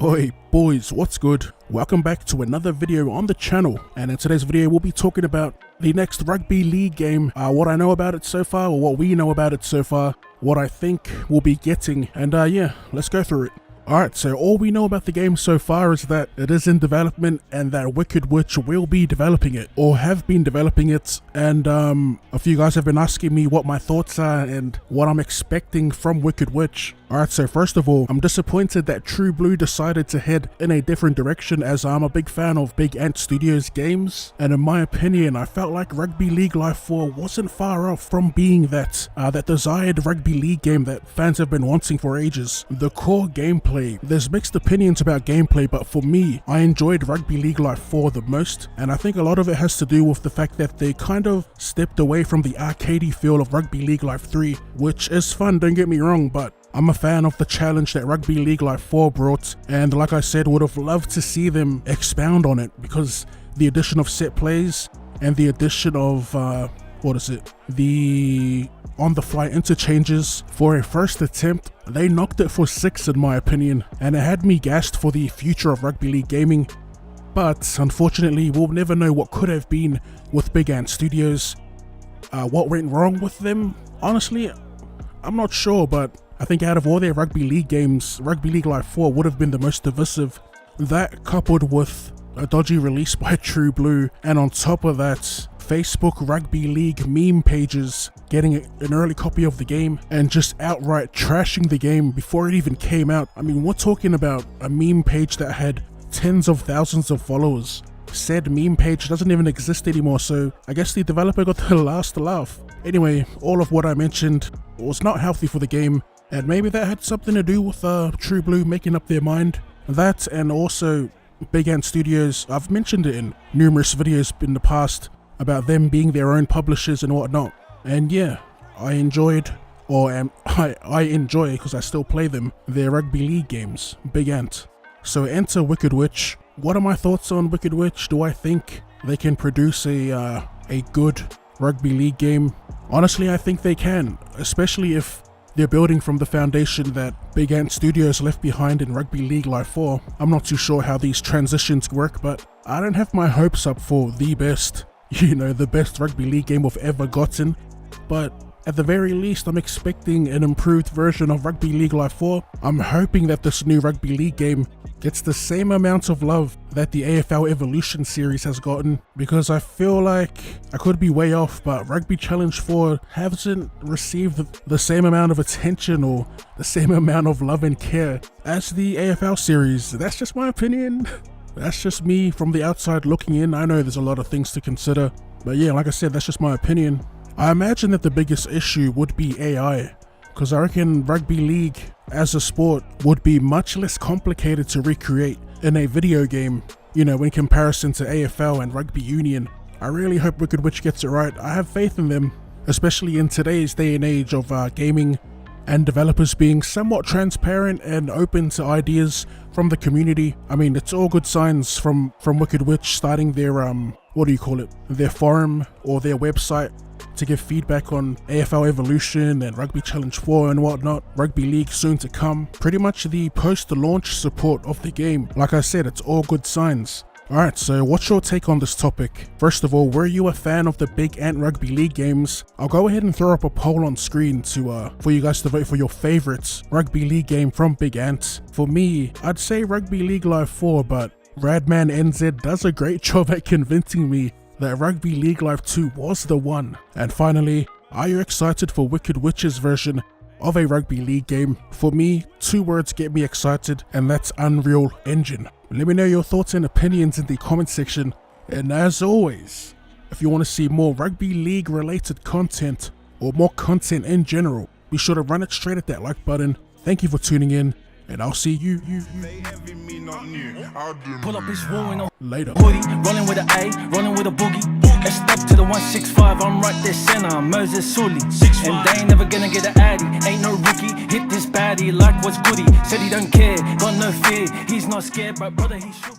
Oi boys, what's good? Welcome back to another video on the channel, and in today's video we'll be talking about the next rugby league game, what I know about it so far, or what we know about it so far, what I think we'll be getting, and yeah, let's go through it. Alright, so all we know about the game so far is that it is in development and that Wicked Witch will be developing it, or have been developing it, and a few guys have been asking me what my thoughts are and what I'm expecting from Wicked Witch. Alright, so first of all, I'm disappointed that True Blue decided to head in a different direction, as I'm a big fan of Big Ant Studios games, and in my opinion, I felt like Rugby League Live 4 wasn't far off from being that desired rugby league game that fans have been wanting for ages. The core gameplay, there's mixed opinions about gameplay, but for me, I enjoyed Rugby League Live 4 the most, and I think a lot of it has to do with the fact that they kind of stepped away from the arcadey feel of Rugby League Live 3, which is fun, don't get me wrong, but I'm a fan of the challenge that Rugby League Live 4 brought, and like I said, would have loved to see them expound on it, because the addition of set plays and the addition of, the on-the-fly interchanges for a first attempt, they knocked it for 6 in my opinion, and it had me gassed for the future of rugby league gaming. But unfortunately, we'll never know what could have been with Big Ant Studios. What went wrong with them? Honestly, I'm not sure, but I think out of all their rugby league games, Rugby League Live 4 would have been the most divisive. That coupled with a dodgy release by True Blue, and on top of that, Facebook Rugby League meme pages getting an early copy of the game and just outright trashing the game before it even came out. I mean, we're talking about a meme page that had tens of thousands of followers. Said meme page doesn't even exist anymore, so I guess the developer got the last laugh. Anyway, all of what I mentioned was not healthy for the game, and maybe that had something to do with True Blue making up their mind. That, and also Big Ant Studios, I've mentioned it in numerous videos in the past about them being their own publishers and whatnot. And yeah, I enjoyed, I enjoy, because I still play them, their rugby league games, Big Ant. So enter Wicked Witch. What are my thoughts on Wicked Witch? Do I think they can produce a good rugby league game? Honestly, I think they can, especially if they're building from the foundation that Big Ant Studios left behind in Rugby League Live 4. I'm not too sure how these transitions work, but I don't have my hopes up for the best, the best rugby league game we've ever gotten. But at the very least, I'm expecting an improved version of Rugby League Live 4. I'm hoping that this new rugby league game gets the same amount of love that the AFL Evolution series has gotten, because I feel like, I could be way off, but Rugby Challenge 4 hasn't received the same amount of attention or the same amount of love and care as the AFL series. That's just my opinion. That's just me from the outside looking in. I know there's a lot of things to consider, but yeah, like I said, that's just my opinion. I imagine that the biggest issue would be AI, because I reckon rugby league as a sport would be much less complicated to recreate in a video game, in comparison to AFL and Rugby Union. I really hope Wicked Witch gets it right. I have faith in them, especially in today's day and age of gaming and developers being somewhat transparent and open to ideas from the community. I mean, it's all good signs from Wicked Witch starting their their forum or their website to give feedback on AFL Evolution and Rugby Challenge 4 and whatnot. Rugby League soon to come. Pretty much the post-launch support of the game. Like I said, it's all good signs. Alright, so what's your take on this topic? First of all, were you a fan of the Big Ant Rugby League games? I'll go ahead and throw up a poll on screen for you guys to vote for your favorites rugby league game from Big Ant. For me, I'd say Rugby League Live 4, but Radman NZ does a great job at convincing me that Rugby League Live 2 was the one. And finally, are you excited for Wicked Witch's version of a rugby league game? For me, 2 words get me excited, and that's Unreal Engine. Let me know your thoughts and opinions in the comment section, and as always, if you want to see more rugby league related content or more content in general, be sure to run it straight at that like button. Thank you for tuning in, and I'll see you Pull up his wall in a later. hoodie, rolling with an A, rolling with a boogie. Let's step to the 165, I'm right there center, Moses Sully. And they ain't never gonna get an addy, ain't no rookie. Hit this baddie like what's goodie. Said he don't care, got no fear, he's not scared, but brother he should.